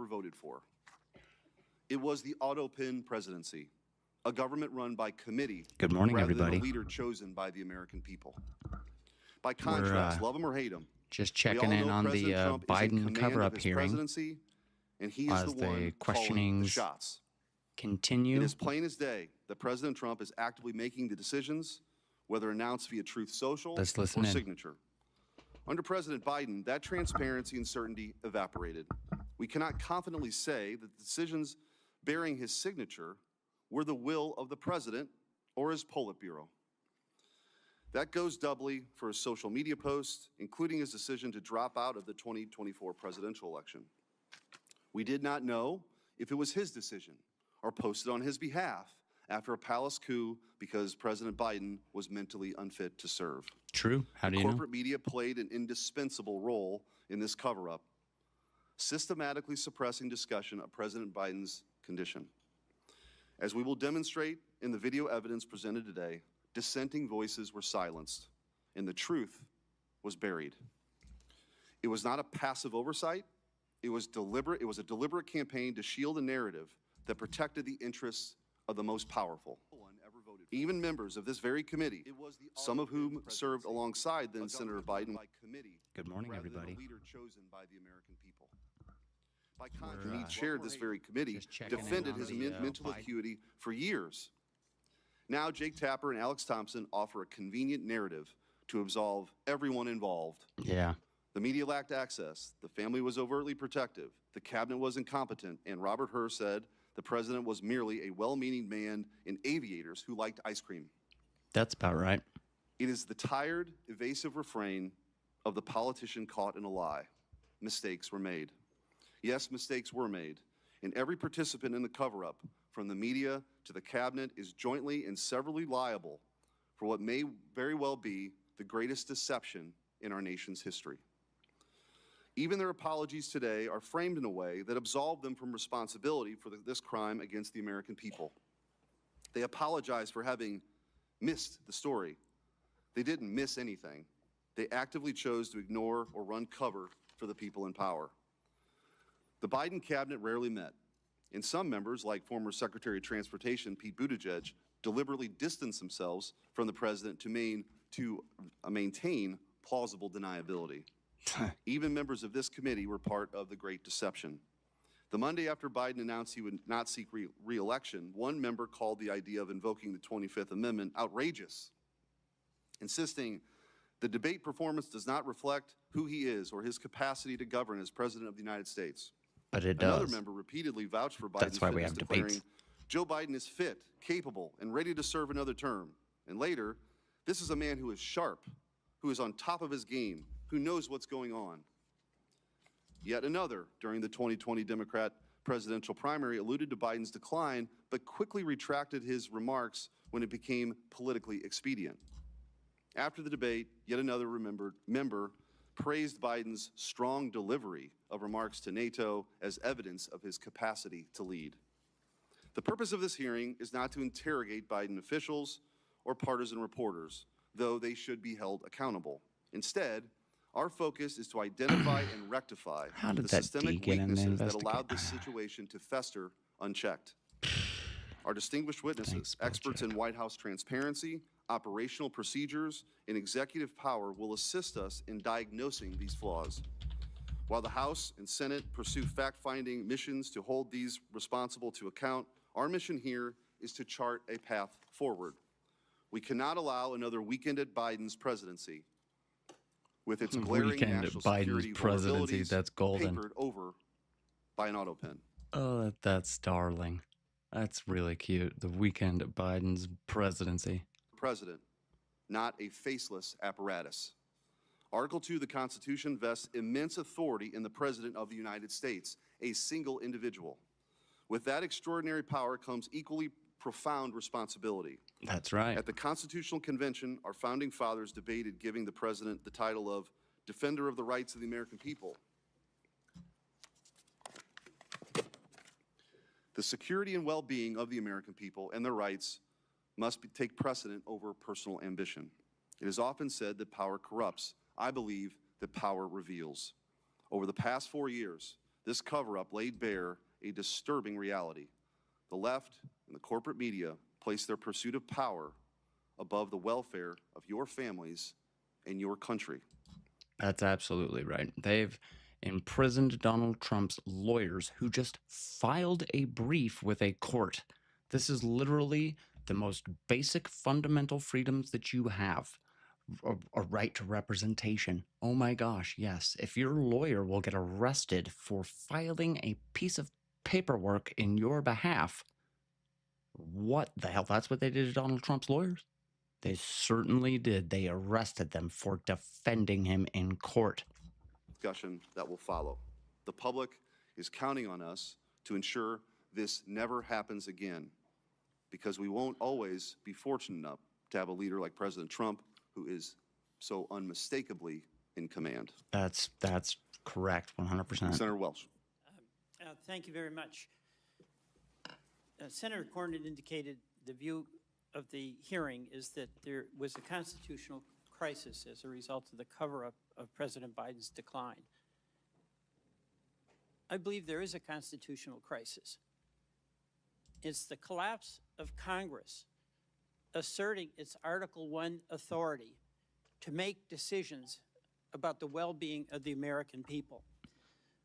voted for. It was the autopin presidency, a government run by committee. Good morning, rather everybody. Than a leader chosen by the American people. By contrast, love him or hate him, just checking in on the Biden cover-up hearing and he is as the one the calling the questionings shots. continue. It is plain as day that President Trump is actively making the decisions, whether announced via Truth Social Let's or listen in. signature. Under President Biden, that transparency and certainty evaporated. We cannot confidently say that the decisions bearing his signature were the will of the president or his Politburo. That goes doubly for his social media posts, including his decision to drop out of the 2024 presidential election. We did not know if it was his decision or posted on his behalf after a palace coup because President Biden was mentally unfit to serve. True. How do you know? Corporate media played an indispensable role in this cover-up, systematically suppressing discussion of President Biden's condition. As we will demonstrate in the video evidence presented today, dissenting voices were silenced, and the truth was buried. It was not a passive oversight. It was deliberate. It was a deliberate campaign to shield a narrative that protected the interests of the most powerful. Even members of this very committee, some of whom served alongside then Senator Biden. Good morning, everybody. Leader chosen by the American people. By contrast, he chaired this very committee, defended his mental acuity for years. Now, Jake Tapper and Alex Thompson offer a convenient narrative to absolve everyone involved. Yeah. The media lacked access. The family was overtly protective. The cabinet was incompetent. And Robert Hur said the president was merely a well-meaning man in aviators who liked ice cream. That's about right. It is the tired, evasive refrain of the politician caught in a lie. Mistakes were made. Yes, mistakes were made. And every participant in the cover-up, from the media to the cabinet, is jointly and severally liable for what may very well be the greatest deception in our nation's history. Even their apologies today are framed in a way that absolve them from responsibility for this crime against the American people. They apologize for having missed the story. They didn't miss anything. They actively chose to ignore or run cover for the people in power. The Biden cabinet rarely met, and some members, like former Secretary of Transportation Pete Buttigieg, deliberately distanced themselves from the president to maintain plausible deniability. Even members of this committee were part of the Great Deception. The Monday after Biden announced he would not seek re-election, one member called the idea of invoking the 25th Amendment outrageous, insisting the debate performance does not reflect who he is or his capacity to govern as President of the United States. But it does. Another member repeatedly vouched for Biden's That's why we fitness, have declaring, debates. Joe Biden is fit, capable, and ready to serve another term. And later, this is a man who is sharp, who is on top of his game, who knows what's going on. Yet another, during the 2020 Democrat presidential primary, alluded to Biden's decline, but quickly retracted his remarks when it became politically expedient. After the debate, yet another member praised Biden's strong delivery of remarks to NATO as evidence of his capacity to lead. The purpose of this hearing is not to interrogate Biden officials or partisan reporters, though they should be held accountable. Instead, our focus is to identify and rectify the systemic weaknesses that allowed this situation to fester unchecked. Our distinguished witnesses, experts in White House transparency, operational procedures, and executive power will assist us in diagnosing these flaws. While the House and Senate pursue fact-finding missions to hold these responsible to account, our mission here is to chart a path forward. We cannot allow another weekend at Biden's presidency with its glaring national security vulnerabilities that's golden. papered over by an autopin. Oh, that's darling. That's really cute. The weekend at Biden's presidency. President, not a faceless apparatus. Article 2 of the Constitution vests immense authority in the President of the United States, a single individual. With that extraordinary power comes equally profound responsibility. That's right. At the Constitutional Convention, our founding fathers debated giving the President the title of Defender of the Rights of the American People. The security and well-being of the American people and their rights must take precedent over personal ambition. It is often said that power corrupts. I believe that power reveals. Over the past 4 years, This cover-up laid bare a disturbing reality. The left and the corporate media place their pursuit of power above the welfare of your families and your country. That's absolutely right. They've imprisoned Donald Trump's lawyers who just filed a brief with a court. This is literally the most basic fundamental freedoms that you have. A right to representation. Oh my gosh, yes. If your lawyer will get arrested for filing a piece of paperwork in your behalf, what the hell? That's what they did to Donald Trump's lawyers? They certainly did. They arrested them for defending him in court. Discussion that will follow. The public is counting on us to ensure this never happens again, because we won't always be fortunate enough to have a leader like President Trump who is so unmistakably in command. That's correct, 100%. Senator Welch. Thank you very much. Senator Cornyn indicated the view of the hearing is that there was a constitutional crisis as a result of the cover-up of President Biden's decline. I believe there is a constitutional crisis. It's the collapse of Congress asserting its Article I authority to make decisions about the well-being of the American people.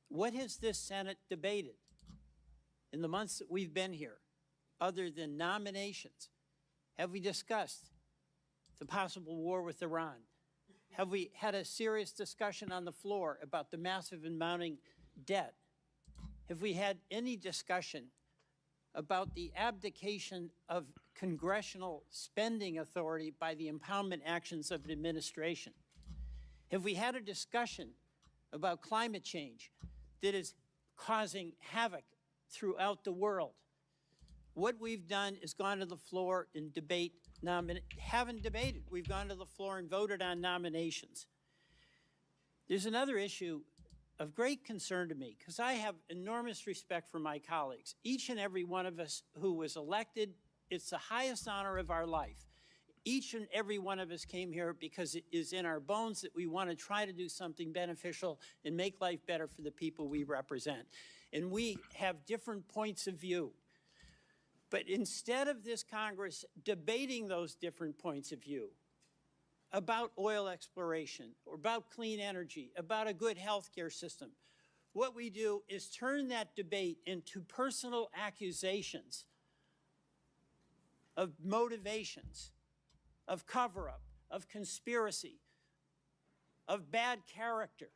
What has this Senate debated in the months that we've been here, other than nominations? Have we discussed the possible war with Iran? Have we had a serious discussion on the floor about the massive and mounting debt? Have we had any discussion about the abdication of congressional spending authority by the impoundment actions of an administration? Have we had a discussion about climate change that is causing havoc throughout the world? What we've done is gone to the floor and haven't debated. We've gone to the floor and voted on nominations. There's another issue of great concern to me, because I have enormous respect for my colleagues. Each and every one of us who was elected, it's the highest honor of our life. Each and every one of us came here because it is in our bones that we want to try to do something beneficial and make life better for the people we represent. And we have different points of view. But instead of this Congress debating those different points of view about oil exploration or about clean energy, about a good healthcare system, what we do is turn that debate into personal accusations of motivations, of cover-up, of conspiracy, of bad character,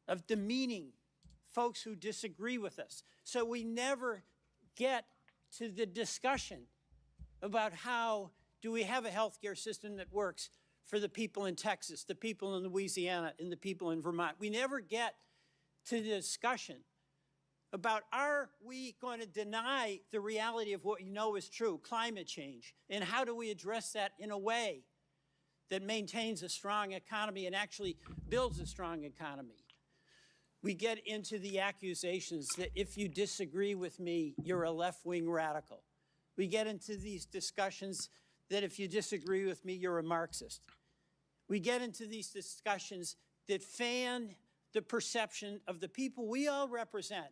of demeaning folks who disagree with us. So we never get to the discussion about how do we have a healthcare system that works for the people in Texas, the people in Louisiana, and the people in Vermont. We never get to the discussion about, are we going to deny the reality of what you know is true, climate change, and how do we address that in a way that maintains a strong economy and actually builds a strong economy? We get into the accusations that if you disagree with me, you're a left-wing radical. We get into these discussions that if you disagree with me, you're a Marxist. We get into these discussions that fan the perception of the people we all represent,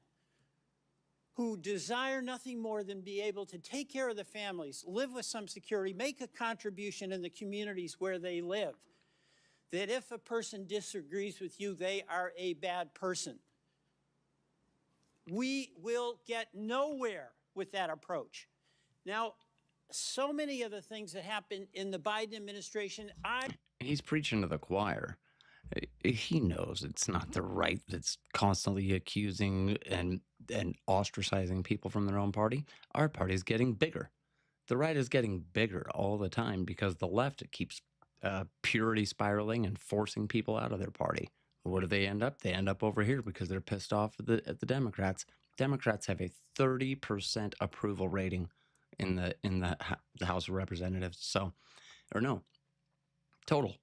who desire nothing more than be able to take care of the families, live with some security, make a contribution in the communities where they live. That if a person disagrees with you, they are a bad person. We will get nowhere with that approach. Now, so many of the things that happened in the Biden administration, He's preaching to the choir. He knows it's not the right that's constantly accusing and ostracizing people from their own party. Our party is getting bigger. The right is getting bigger all the time because the left keeps purity spiraling and forcing people out of their party. Where do they end up? They end up over here because they're pissed off at the Democrats. Democrats have a 30% approval rating in the House of Representatives. So, or no, total.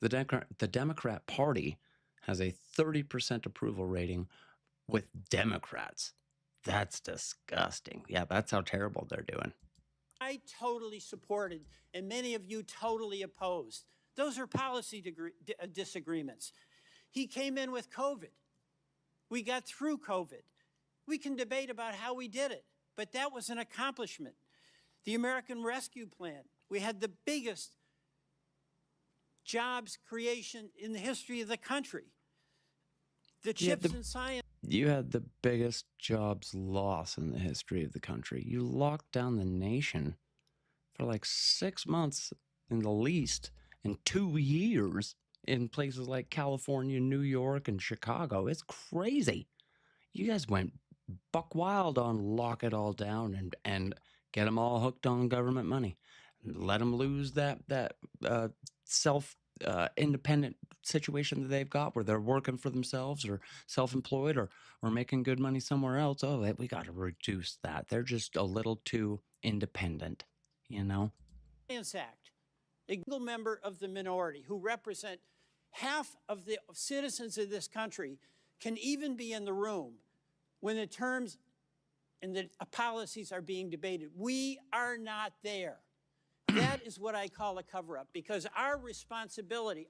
The Democrat Party has a 30% approval rating with Democrats. That's disgusting. Yeah, that's how terrible they're doing. I totally supported, and many of you totally opposed. Those are policy disagreements. He came in with COVID. We got through COVID. We can debate about how we did it, but that was an accomplishment. The American Rescue Plan, we had the biggest jobs creation in the history of the country. The chips and science. You had the biggest jobs loss in the history of the country. You locked down the nation for like 6 months in the least, and 2 years in places like California, New York, and Chicago. It's crazy. You guys went buck wild on lock it all down and get them all hooked on government money. Let them lose that self independent situation that they've got where they're working for themselves or self-employed or making good money somewhere else. Oh, we got to reduce that. They're just a little too independent, you know? Act, a single member of the minority who represent half of the citizens of this country can even be in the room when the terms and the policies are being debated. We are not there. That is what I call a cover-up, because our responsibility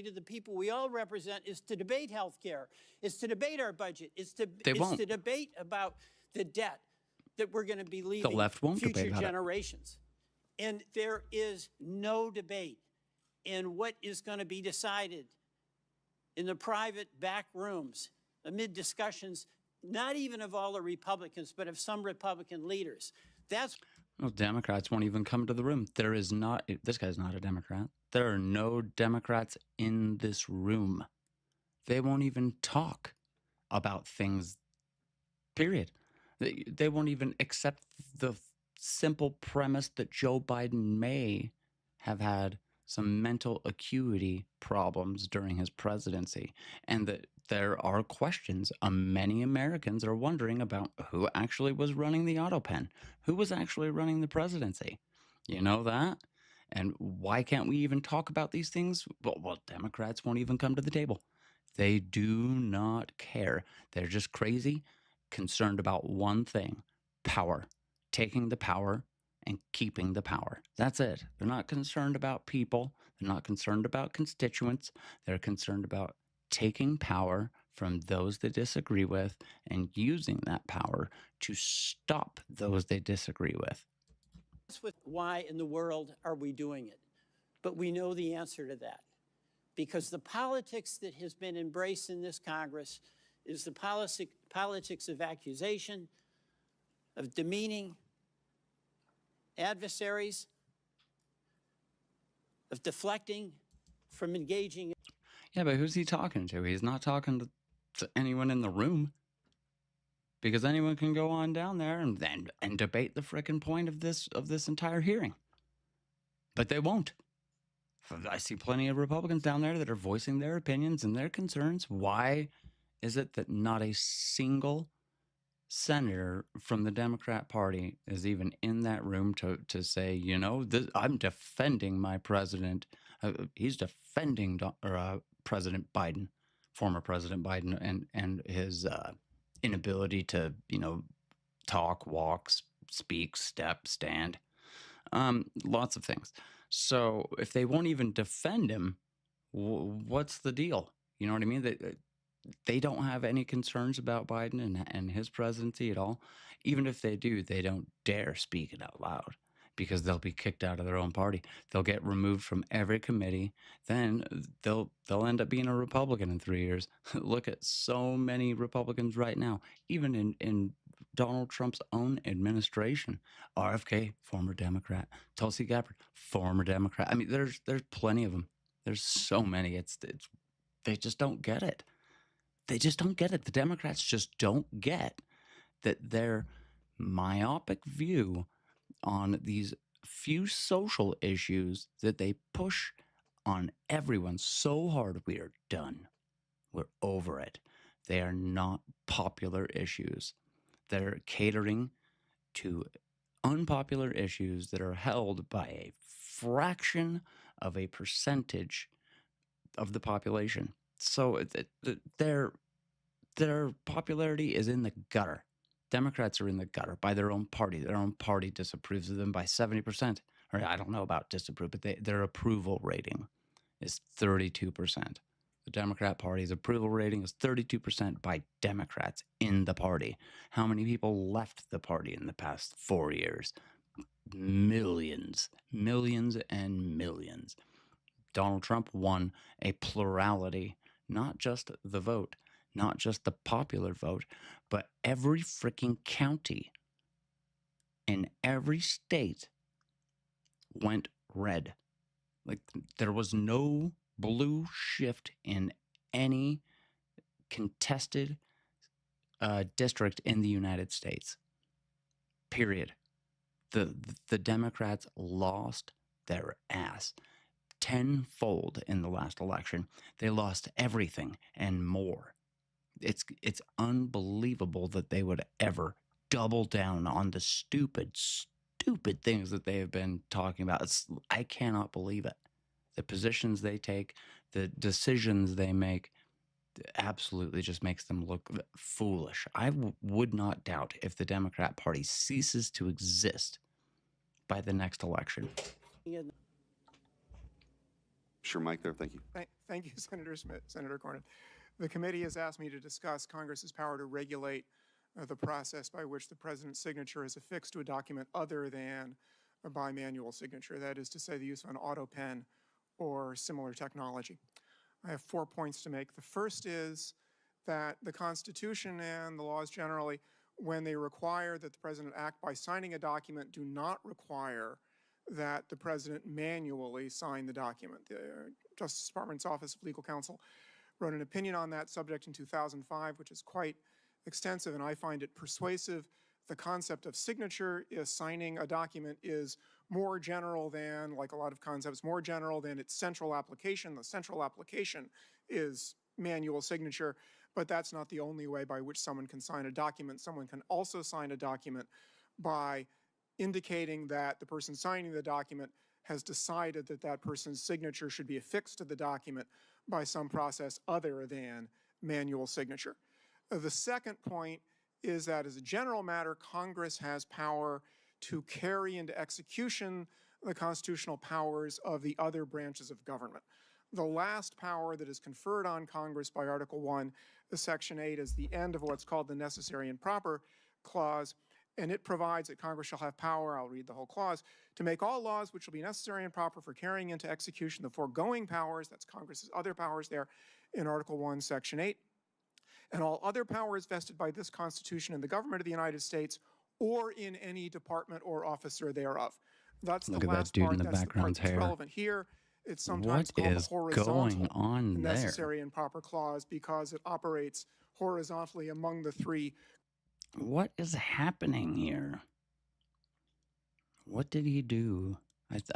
to the people we all represent is to debate health care, is to debate our budget, is to debate about the debt that we're going to be leaving the left won't future generations. And there is no debate in what is going to be decided in the private back rooms amid discussions, not even of all the Republicans, but of some Republican leaders. That's well, Democrats won't even come to the room. There is not, this guy's not a Democrat. There are no Democrats in this room. They won't even talk about things, period. They won't even accept the simple premise that Joe Biden may have had some mental acuity problems during his presidency, and that there are questions. Many Americans are wondering about who actually was running the auto pen, who was actually running the presidency. You know that? And why can't we even talk about these things? Well, Democrats won't even come to the table. They do not care. They're just crazy, concerned about one thing: power, taking the power and keeping the power. That's it. They're not concerned about people. They're not concerned about constituents. They're concerned about taking power from those they disagree with and using that power to stop those they disagree with. That's why in the world are we doing it? But we know the answer to that, because the politics that has been embraced in this Congress is the politics of accusation, of demeaning adversaries, of deflecting from engaging. Yeah, but who's he talking to? He's not talking to anyone in the room, because anyone can go on down there and debate the frickin' point of this entire hearing. But they won't. I see plenty of Republicans down there that are voicing their opinions and their concerns. Why is it that not a single senator from the Democrat Party is even in that room to say, you know, I'm defending my president. He's defending President Biden, former President Biden, and his inability to, you know, talk, walk, speak, step, stand, lots of things. So if they won't even defend him, what's the deal? You know what I mean? They don't have any concerns about Biden and his presidency at all. Even if they do, they don't dare speak it out loud, because they'll be kicked out of their own party. They'll get removed from every committee. Then they'll end up being a Republican in 3 years. Look at so many Republicans right now, even in Donald Trump's own administration. RFK, former Democrat. Tulsi Gabbard, former Democrat. I mean, there's plenty of them. There's so many. It's they just don't get it. They just don't get it. The Democrats just don't get that their myopic view on these few social issues that they push on everyone so hard. We are done. We're over it. They are not popular issues. They're catering to unpopular issues that are held by a fraction of a percentage of the population. So their popularity is in the gutter. Democrats are in the gutter by their own party. Their own party disapproves of them by 70%. Or I don't know about disapprove, but their approval rating is 32%. The Democrat Party's approval rating is 32% by Democrats in the party. How many people left the party in the past 4 years? Millions, millions and millions. Donald Trump won a plurality, not just the vote, not just the popular vote, but every freaking county in every state went red. Like, there was no blue shift in any contested district in the United States. Period. The Democrats lost their ass tenfold in the last election. They lost everything and more. It's unbelievable that they would ever double down on the stupid things that they have been talking about. I cannot believe it. The positions they take, the decisions they make, absolutely just makes them look foolish. I would not doubt if the Democrat Party ceases to exist by the next election. Sure, Mike there. Thank you. Thank you, Senator Smith, Senator Cornyn. The committee has asked me to discuss Congress's power to regulate the process by which the president's signature is affixed to a document other than a bimanual signature, that is to say the use of an auto pen or similar technology. I have 4 points to make. The first is that the Constitution and the laws generally, when they require that the president act by signing a document, do not require that the president manually sign the document. The Justice Department's Office of Legal Counsel wrote an opinion on that subject in 2005, which is quite extensive, and I find it persuasive. The concept of signature is signing a document is more general than, like a lot of concepts, more general than its central application. The central application is manual signature, but that's not the only way by which someone can sign a document. Someone can also sign a document by indicating that the person signing the document has decided that that person's signature should be affixed to the document by some process other than manual signature. The second point is that as a general matter, Congress has power to carry into execution the constitutional powers of the other branches of government. The last power that is conferred on Congress by Article 1, Section 8, is the end of what's called the necessary and proper clause, and it provides that Congress shall have power, I'll read the whole clause, to make all laws which will be necessary and proper for carrying into execution the foregoing powers, that's Congress's other powers there in Article 1, Section 8, and all other powers vested by this Constitution in the government of the United States or in any department or officer thereof. That's Look the at that last dude part. in the That's the part background's that's hair. relevant here. It's sometimes What called is the horizontal going on there? necessary and proper clause because it operates horizontally among the three. What is happening here? What did he do?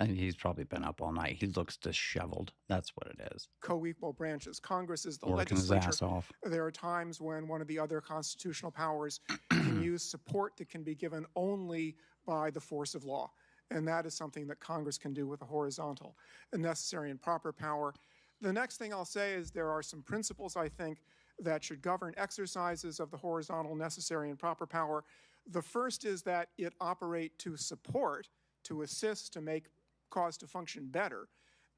He's probably been up all night. He looks disheveled. That's what it is. Co-equal branches. Congress is the Working his legislature. ass off. There are times when one of the other constitutional powers can use support that can be given only by the force of law. And that is something that Congress can do with a horizontal, a necessary and proper power. The next thing I'll say is there are some principles, I think, that should govern exercises of the horizontal, necessary, and proper power. The first is that it operate to support, to assist, to make cause to function better,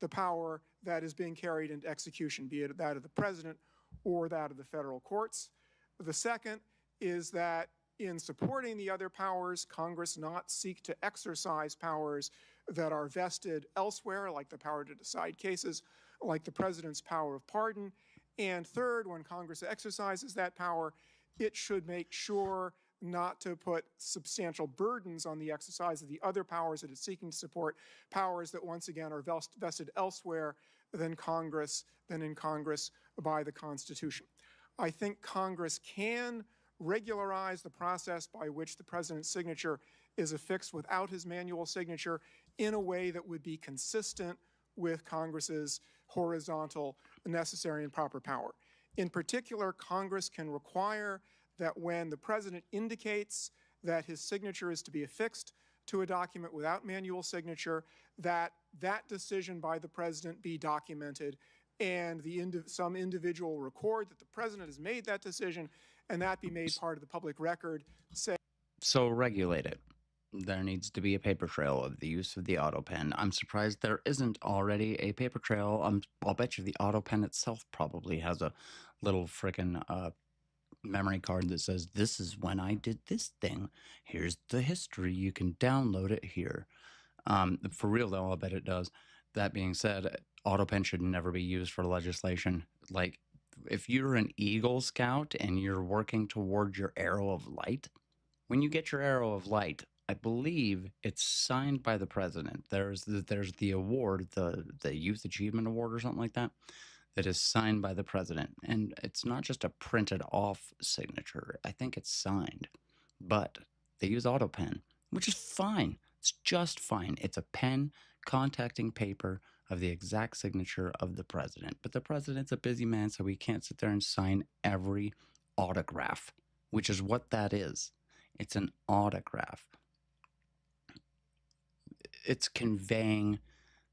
the power that is being carried into execution, be it that of the president or that of the federal courts. The second is that in supporting the other powers, Congress not seek to exercise powers that are vested elsewhere, like the power to decide cases, like the president's power of pardon. And third, when Congress exercises that power, it should make sure not to put substantial burdens on the exercise of the other powers that it's seeking to support, powers that once again are vested elsewhere than in Congress by the Constitution. I think Congress can regularize the process by which the president's signature is affixed without his manual signature in a way that would be consistent with Congress's horizontal, necessary, and proper power. In particular, Congress can require that when the president indicates that his signature is to be affixed to a document without manual signature, that that decision by the president be documented and some individual record that the president has made that decision and that be made part of the public record. So regulate it. There needs to be a paper trail of the use of the auto pen. I'm surprised there isn't already a paper trail. I'll bet you the auto pen itself probably has a little frickin' memory card that says, this is when I did this thing. Here's the history. You can download it here. For real, though, I'll bet it does. That being said, auto pen should never be used for legislation. Like, if you're an Eagle Scout and you're working towards your arrow of light, when you get your arrow of light, I believe it's signed by the president. There's the award, the Youth Achievement Award or something like that, that is signed by the president. And it's not just a printed off signature. I think it's signed. But they use auto pen, which is fine. It's just fine. It's a pen contacting paper of the exact signature of the president. But the president's a busy man, so he can't sit there and sign every autograph, which is what that is. It's an autograph. It's conveying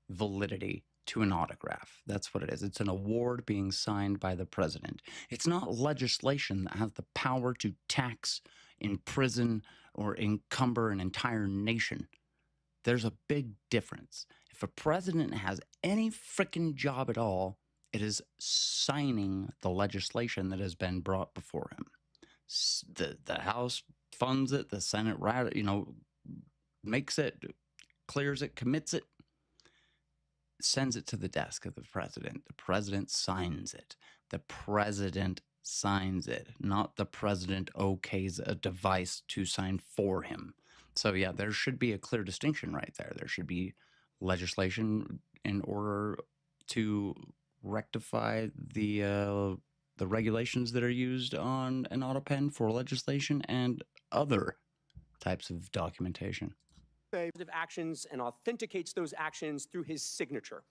validity to an autograph. That's what it is. It's an award being signed by the president. It's not legislation that has the power to tax, imprison, or encumber an entire nation. There's a big difference. If a president has any frickin' job at all, it is signing the legislation that has been brought before him. The House funds it, the Senate, makes it, clears it, commits it, sends it to the desk of the president. The president signs it. The president signs it, not the president okays a device to sign for him. So yeah, there should be a clear distinction right there. There should be legislation in order to rectify the regulations that are used on an auto pen for legislation and other types of documentation. Actions and authenticates those actions through his signature.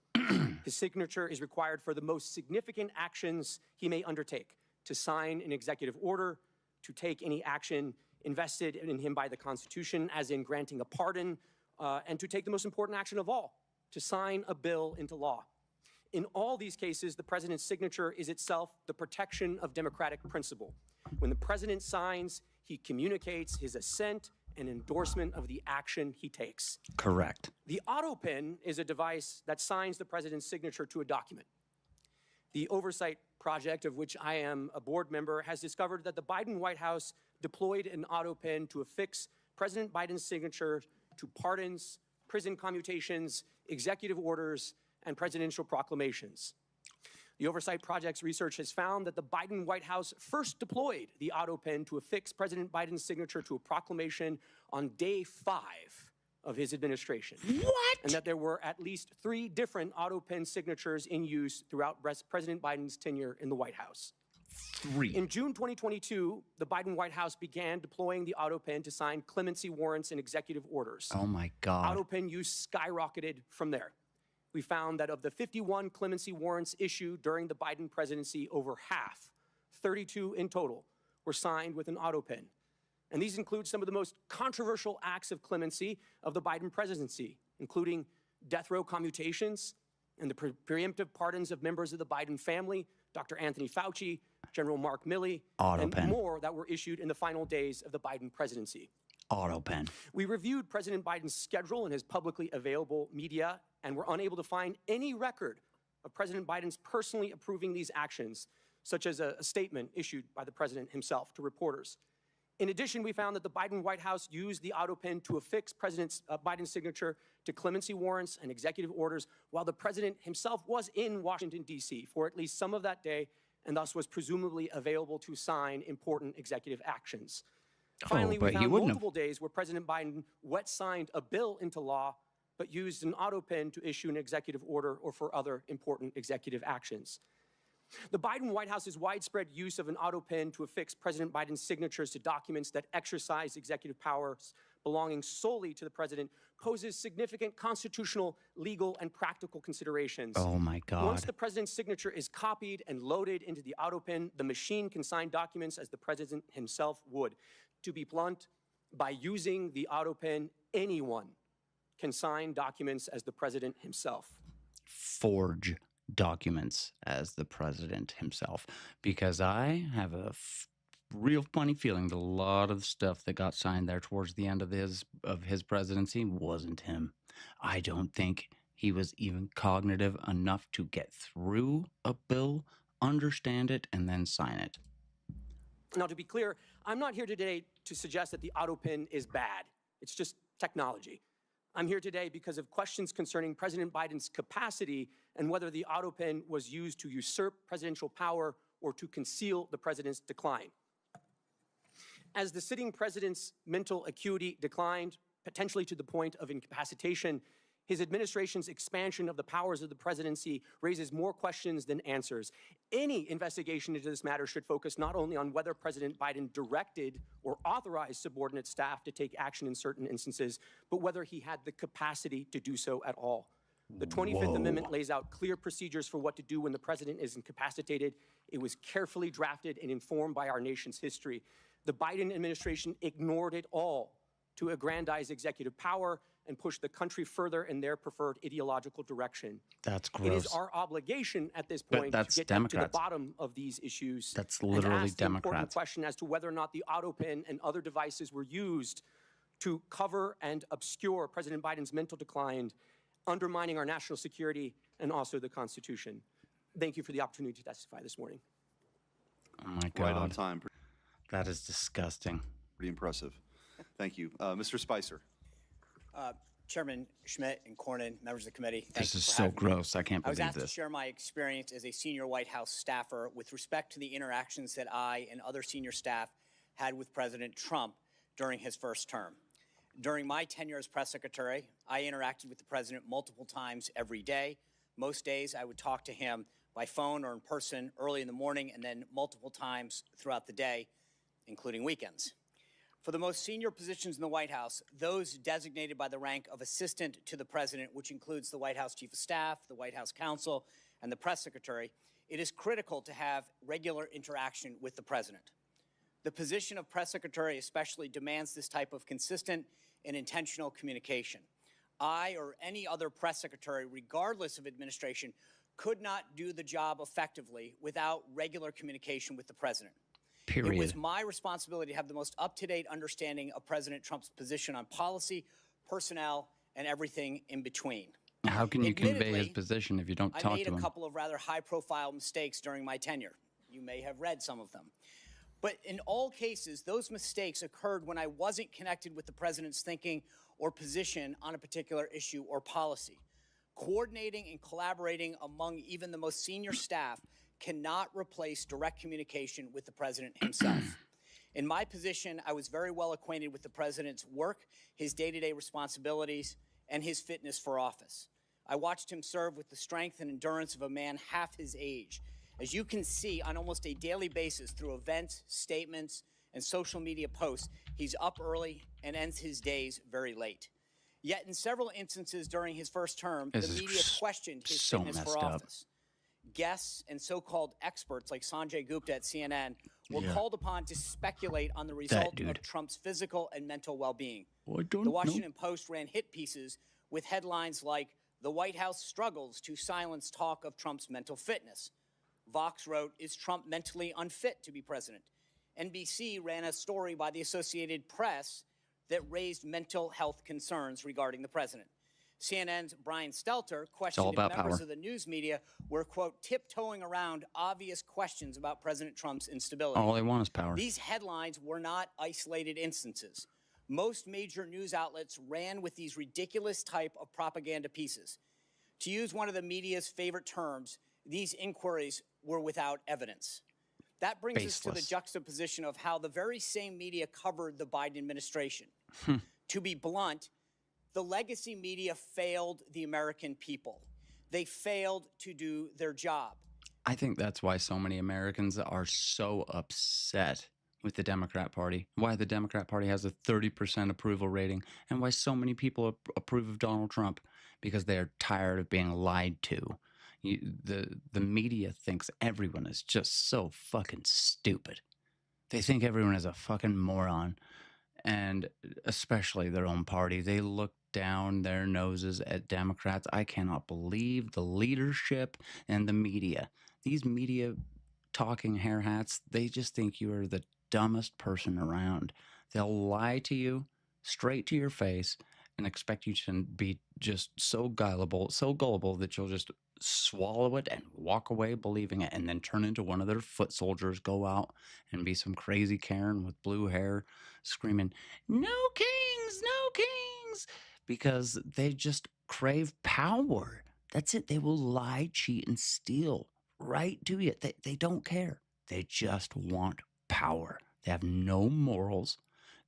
His signature is required for the most significant actions he may undertake: to sign an executive order, to take any action invested in him by the Constitution, as in granting a pardon, and to take the most important action of all, to sign a bill into law. In all these cases, the president's signature is itself the protection of democratic principle. When the president signs, he communicates his assent and endorsement of the action he takes. Correct. The auto pen is a device that signs the president's signature to a document. The oversight project, of which I am a board member, has discovered that the Biden White House deployed an auto pen to affix President Biden's signature to pardons, prison commutations, executive orders, and presidential proclamations. The Oversight Project's research has found that the Biden White House first deployed the auto pen to affix President Biden's signature to a proclamation on day 5 of his administration. What? And that there were at least 3 different auto pen signatures in use throughout President Biden's tenure in the White House. 3. In June 2022, the Biden White House began deploying the auto pen to sign clemency warrants and executive orders. Oh my God. Auto pen use skyrocketed from there. We found that of the 51 clemency warrants issued during the Biden presidency, over half, 32 in total, were signed with an auto pen. And these include some of the most controversial acts of clemency of the Biden presidency, including death row commutations and the preemptive pardons of members of the Biden family, Dr. Anthony Fauci, General Mark Milley, and more that were issued in the final days of the Biden presidency. Auto pen. We reviewed President Biden's schedule and his publicly available media and were unable to find any record of President Biden's personally approving these actions, such as a statement issued by the president himself to reporters. In addition, we found that the Biden White House used the auto pen to affix President Biden's signature to clemency warrants and executive orders while the president himself was in Washington, D.C. for at least some of that day, and thus was presumably available to sign important executive actions. Finally, we found multiple days where President Biden wet signed a bill into law, but used an auto pen to issue an executive order or for other important executive actions. The Biden White House's widespread use of an auto pen to affix President Biden's signatures to documents that exercise executive powers belonging solely to the president poses significant constitutional, legal, and practical considerations. Oh my God. Once the president's signature is copied and loaded into the auto pen, the machine can sign documents as the president himself would. To be blunt, by using the auto pen, anyone can sign documents as the president himself. Forge documents as the president himself. Because I have a real funny feeling that a lot of the stuff that got signed there towards the end of his presidency wasn't him. I don't think he was even cognitive enough to get through a bill, understand it, and then sign it. Now, to be clear, I'm not here today to suggest that the auto pin is bad. It's just technology. I'm here today because of questions concerning President Biden's capacity and whether the auto pin was used to usurp presidential power or to conceal the president's decline. As the sitting president's mental acuity declined, potentially to the point of incapacitation, his administration's expansion of the powers of the presidency raises more questions than answers. Any investigation into this matter should focus not only on whether President Biden directed or authorized subordinate staff to take action in certain instances, but whether he had the capacity to do so at all. The 25th Amendment lays out clear procedures for what to do when the president is incapacitated. It was carefully drafted and informed by our nation's history. The Biden administration ignored it all to aggrandize executive power and push the country further in their preferred ideological direction. That's gross. It is our obligation at this But point that's to get up to the Democrats. bottom of these issues. That's and literally ask the important Democrats. question as to whether or not the auto pin and other devices were used to cover and obscure President Biden's mental decline, undermining our national security and also the Constitution. Thank you for the opportunity to testify this morning. Oh my God. Right on time. That is disgusting. Pretty impressive. Thank you. Mr. Spicer. Chairman Schmidt and Cornyn, members of the committee, thank This you is for so having me. gross. I can't I was believe asked to this. share my experience as a senior White House staffer with respect to the interactions that I and other senior staff had with President Trump during his first term. During my tenure as press secretary, I interacted with the president multiple times every day. Most days I would talk to him by phone or in person early in the morning and then multiple times throughout the day, including weekends. For the most senior positions in the White House, those designated by the rank of assistant to the president, which includes the White House chief of staff, the White House counsel, and the press secretary, it is critical to have regular interaction with the president. The position of press secretary especially demands this type of consistent and intentional communication. I or any other press secretary, regardless of administration, could not do the job effectively without regular communication with the president. Period. It was my responsibility to have the most up-to-date understanding of President Trump's position on policy, personnel, and everything in between. How can you convey his Admittedly, position if you don't I talk made to a him? couple of rather high-profile mistakes during my tenure. You may have read some of them. But in all cases, those mistakes occurred when I wasn't connected with the president's thinking or position on a particular issue or policy. Coordinating and collaborating among even the most senior staff cannot replace direct communication with the president himself. In my position, I was very well acquainted with the president's work, his day-to-day responsibilities, and his fitness for office. I watched him serve with the strength and endurance of a man half his age. As you can see on almost a daily basis through events, statements, and social media posts, he's up early and ends his days very late. Yet in several instances during his first term, the This is media questioned his so fitness for messed up. office. Guests and so-called experts like Sanjay Gupta at CNN were called upon to speculate on the result dude. of Trump's physical and mental well-being. I don't The Washington Post ran hit pieces with headlines like, "The White House struggles to silence talk of Trump's mental fitness." Vox wrote, "Is Trump mentally unfit to be president?" NBC ran a story by the Associated Press that raised mental health concerns regarding the president. CNN's Brian Stelter questioned if about members power. of the news media were, quote, tiptoeing around obvious questions about President Trump's instability. All they want is power. These headlines were not isolated instances. Most major news outlets ran with these ridiculous type of propaganda pieces. To use one of the media's favorite terms, these inquiries were without evidence. That brings us to the Baseless. juxtaposition of how the very same media covered the Biden administration. To be blunt, the legacy media failed the American people. They failed to do their job. I think that's why so many Americans are so upset with the Democrat Party, why the Democrat Party has a 30% approval rating, and why so many people approve of Donald Trump, because they're tired of being lied to. The media thinks everyone is just so fucking stupid. They think everyone is a fucking moron, and especially their own party. They look down their noses at Democrats. I cannot believe the leadership and the media. These media talking hair hats, they just think you are the dumbest person around. They'll lie to you straight to your face and expect you to be just so gullible that you'll just swallow it and walk away believing it, and then turn into one of their foot soldiers, go out and be some crazy Karen with blue hair screaming, "No kings, no kings," because they just crave power. That's it. They will lie, cheat, and steal right to you. They don't care. They just want power. They have no morals.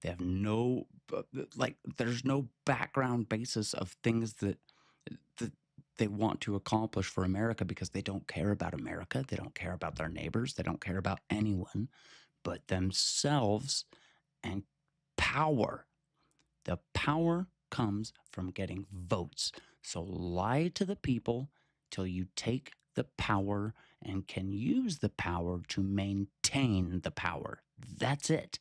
They have no, there's no background basis of things that they want to accomplish for America, because they don't care about America. They don't care about their neighbors. They don't care about anyone but themselves and power. The power comes from getting votes. So lie to the people till you take the power and can use the power to maintain the power. That's it.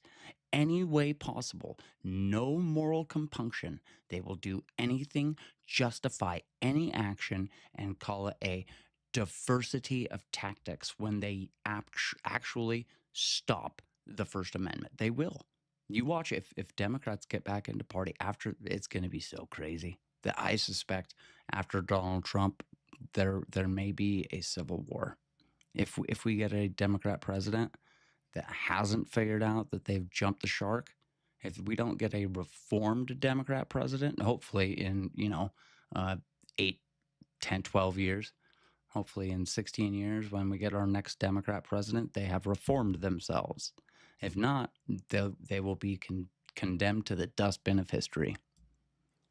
Any way possible. No moral compunction. They will do anything, justify any action, and call it a diversity of tactics when they actually stop the First Amendment. They will. You watch, if Democrats get back into party after, it's going to be so crazy that I suspect after Donald Trump, there may be a civil war. If we get a Democrat president that hasn't figured out that they've jumped the shark, if we don't get a reformed Democrat president, hopefully in 8, 10, 12 years, hopefully in 16 years when we get our next Democrat president, they have reformed themselves. If not, they will be condemned to the dustbin of history.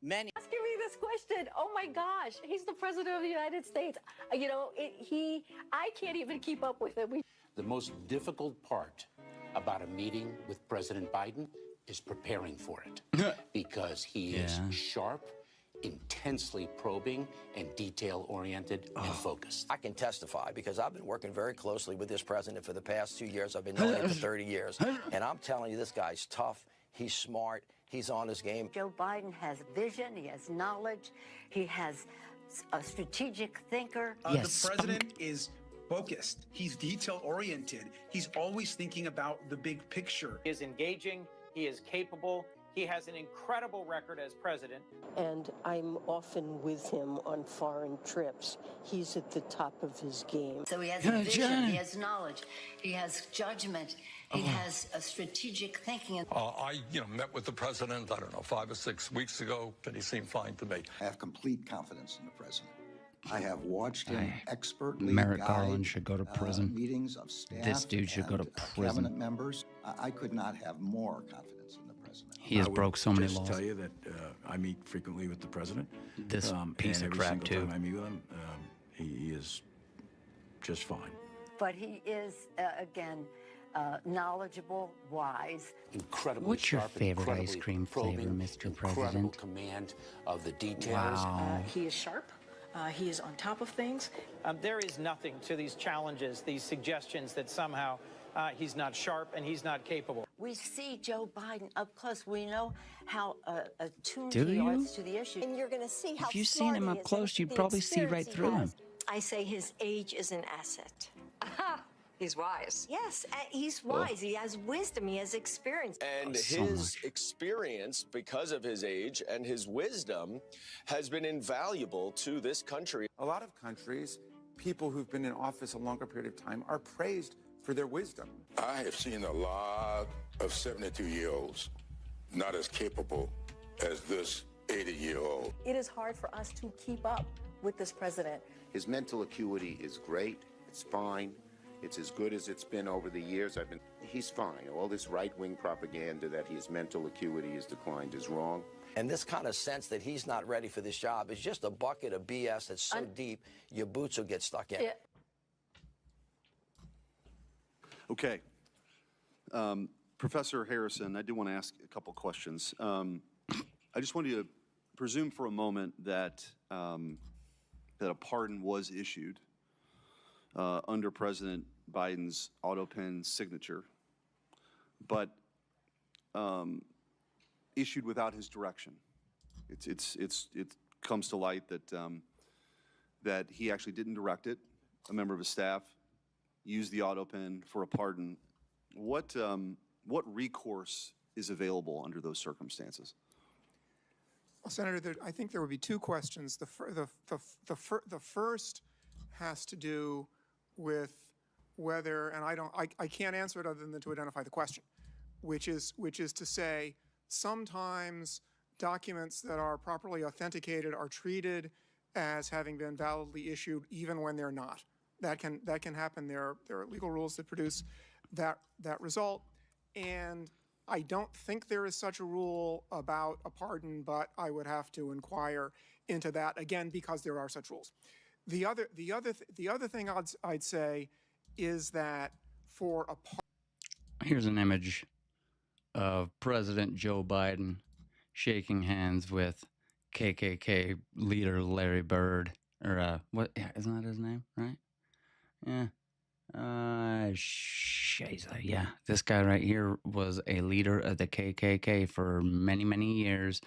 Many. Asking me this question. Oh my gosh, he's the president of the United States. I can't even keep up with him. The most difficult part about a meeting with President Biden is preparing for it, because he is sharp, intensely probing, and detail-oriented and focused. I can testify because I've been working very closely with this president for the past 2 years. I've been knowing him for 30 years. And I'm telling you, this guy's tough. He's smart. He's on his game. Joe Biden has vision. He has knowledge. He has a strategic thinker. Yes. The president is focused. He's detail-oriented. He's always thinking about the big picture. He is engaging. He is capable. He has an incredible record as president. And I'm often with him on foreign trips. He's at the top of his game. So he has a vision. He has knowledge. He has judgment. He has a strategic thinking. I met with the president, I don't know, 5 or 6 weeks ago, and he seemed fine to me. I have complete confidence in the president. I have watched him expertly Merrick guide Garland should go to prison. Meetings of staff. This dude should go to prison. Cabinet members. I could not have more confidence in the president. He has broke so many laws. I tell you that I meet frequently with the president. This piece of crap too. Every single time I meet with him, he is just fine. But he is, again, knowledgeable, wise. Incredibly What's your sharp, favorite ice incredibly cream flavor, probing, Mr. incredible President? command of the details. Wow. He is sharp. He is on top of things. There is nothing to these challenges, these suggestions that somehow he's not sharp and he's not capable. We see Joe Biden up close. We know how attuned Do he you? is to the issue. And you're going to see how If you've seen him up close, you'd probably see right through him. I say his age is an asset. Aha! He's wise. Yes, he's wise. He has wisdom. He has experience. And his experience, because of his age and his wisdom, has been invaluable to this country. A lot of countries, people who've been in office a longer period of time are praised for their wisdom. I have seen a lot of 72-year-olds not as capable as this 80-year-old. It is hard for us to keep up with this president. His mental acuity is great. It's fine. It's as good as it's been over the years. He's fine. All this right-wing propaganda that his mental acuity has declined is wrong. And this kind of sense that he's not ready for this job is just a bucket of BS that's so deep, your boots will get stuck in. Yeah. Okay. Professor Harrison, I do want to ask a couple questions. I just want you to presume for a moment that that a pardon was issued under President Biden's auto pen signature, but issued without his direction. It comes to light that that he actually didn't direct it. A member of his staff used the auto pen for a pardon. What What recourse is available under those circumstances? Well, Senator, I think there would be two questions. The first has to do with whether, and I can't answer it other than to identify the question, which is to say, sometimes documents that are properly authenticated are treated as having been validly issued even when they're not. That can happen. There are legal rules that produce that result, and I don't think there is such a rule about a pardon, but I would have to inquire into that again because there are such rules. The other thing I'd say is that for a Here's an image of President Joe Biden shaking hands with KKK leader Larry Bird, or what? Isn't that his name, right? Yeah. Yeah. This guy right here was a leader of the KKK for many, many years,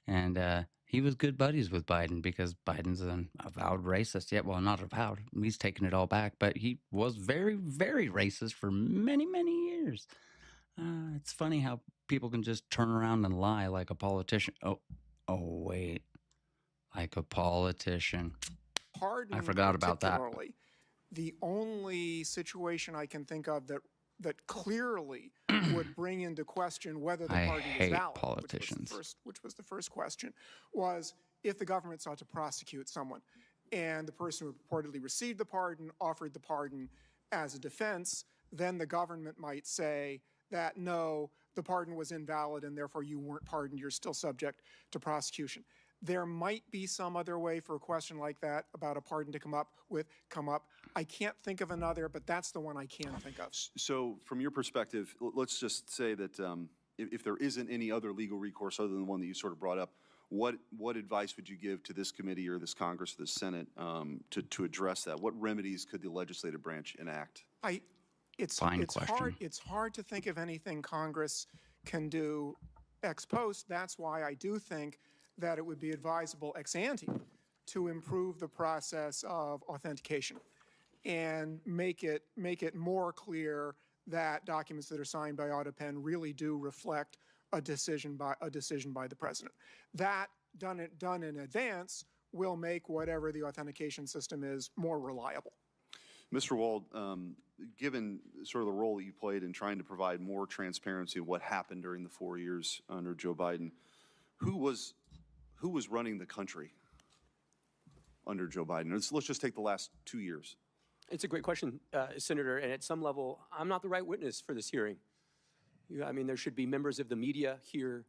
and he was good buddies with Biden because Biden's an avowed racist. Yeah, well, not avowed. He's taken it all back, but he was very, very racist for many, many years. It's funny how people can just turn around and lie like a politician. Oh, wait. Like a politician. pardon, I forgot about that. particularly, the only situation I can think of that clearly would bring into question whether the I pardon was hate valid, politicians. which was the first question, was if the government sought to prosecute someone and the person who purportedly received the pardon offered the pardon as a defense, then the government might say that no, the pardon was invalid and therefore you weren't pardoned, you're still subject to prosecution. There might be some other way for a question like that about a pardon to come up. I can't think of another, but that's the one I can think of. So from your perspective, let's just say that if there isn't any other legal recourse other than the one that you sort of brought up, what advice would you give to this committee or this Congress or this Senate to address that? What remedies could the legislative branch enact? It's hard to think of anything Congress can do ex post. That's why I do think that it would be advisable ex ante to improve the process of authentication and make it more clear that documents that are signed by AutoPen really do reflect a decision by the president. That done in advance will make whatever the authentication system is more reliable. Mr. Wald, given sort of the role that you played in trying to provide more transparency of what happened during the 4 years under Joe Biden, who was running the country under Joe Biden? Let's just take the last 2 years. It's a great question, Senator, and at some level, I'm not the right witness for this hearing. I mean, there should be members of the media here,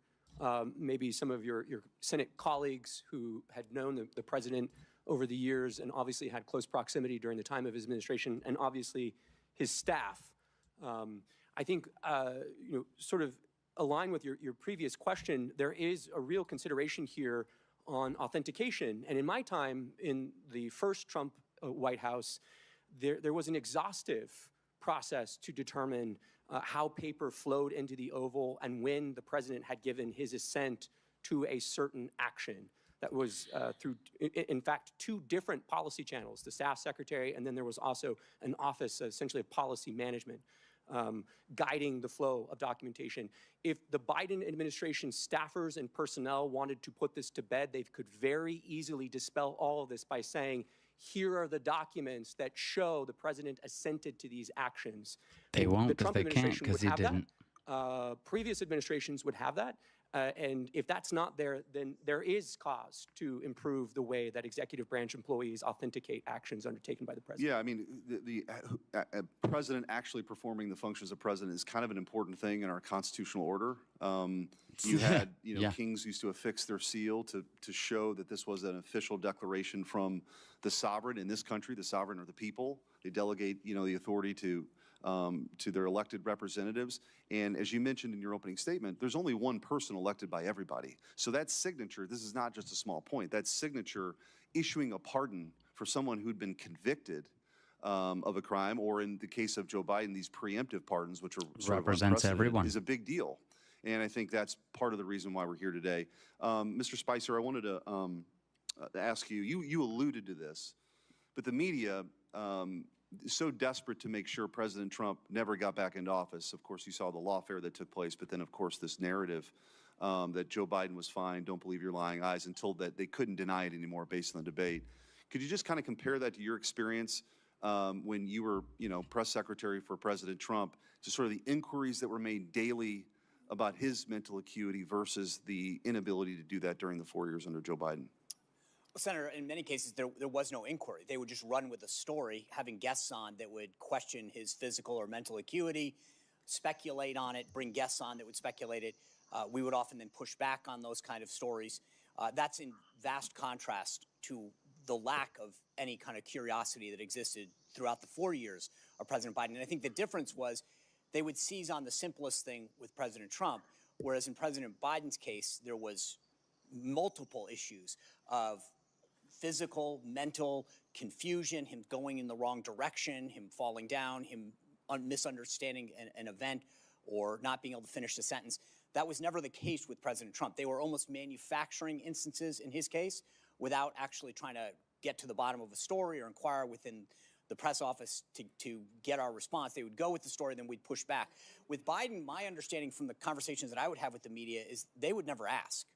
maybe some of your Senate colleagues who had known the president over the years and obviously had close proximity during the time of his administration, and obviously his staff. I think, sort of align with your previous question, there is a real consideration here on authentication. And in my time in the first Trump White House, there was an exhaustive process to determine how paper flowed into the Oval and when the president had given his assent to a certain action. That was through, in fact, two different policy channels, the staff secretary, and then there was also an office, essentially of policy management, guiding the flow of documentation. If the Biden administration staffers and personnel wanted to put this to bed, they could very easily dispel all of this by saying, here are the documents that show the president assented to these actions. They won't because they can't because he didn't. Previous administrations would have that. And if that's not there, then there is cause to improve the way that executive branch employees authenticate actions undertaken by the president. Yeah, I mean, the president actually performing the functions of president is kind of an important thing in our constitutional order. You had, kings used to affix their seal to show that this was an official declaration from the sovereign in this country. The sovereign are the people. They delegate, the authority to their elected representatives. And as you mentioned in your opening statement, there's only one person elected by everybody. So that signature, this is not just a small point, that signature issuing a pardon for someone who'd been convicted of a crime, or in the case of Joe Biden, these preemptive pardons, which are sort represents of everyone, is a big deal. And I think that's part of the reason why we're here today. Mr. Spicer, I wanted to ask you, you alluded to this, but the media so desperate to make sure President Trump never got back into office. Of course, you saw the lawfare that took place, but then, of course, this narrative that Joe Biden was fine, don't believe your lying eyes, until that they couldn't deny it anymore based on the debate. Could you just kind of compare that to your experience when you were, press secretary for President Trump, to sort of the inquiries that were made daily about his mental acuity versus the inability to do that during the 4 years under Joe Biden? Well, Senator, in many cases, there was no inquiry. They would just run with a story, having guests on that would question his physical or mental acuity, speculate on it, bring guests on that would speculate it. We would often then push back on those kind of stories. That's in vast contrast to the lack of any kind of curiosity that existed throughout the 4 years of President Biden. And I think the difference was they would seize on the simplest thing with President Trump, whereas in President Biden's case, there was multiple issues of physical, mental confusion, him going in the wrong direction, him falling down, him misunderstanding an event or not being able to finish the sentence. That was never the case with President Trump. They were almost manufacturing instances in his case without actually trying to get to the bottom of a story or inquire within the press office to get our response. They would go with the story, then we'd push back. With Biden, my understanding from the conversations that I would have with the media is they would never ask.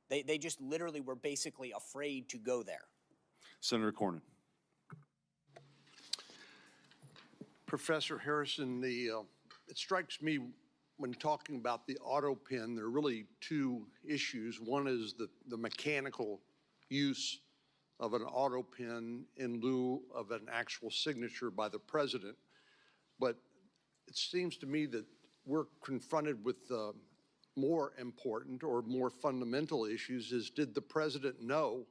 They just literally were basically afraid to go there. Senator Cornyn. Professor Harrison, it strikes me when talking about the auto pen, there are really two issues. One is the mechanical use of an auto pen in lieu of an actual signature by the president. But it seems to me that we're confronted with more important or more fundamental issues is, did the president know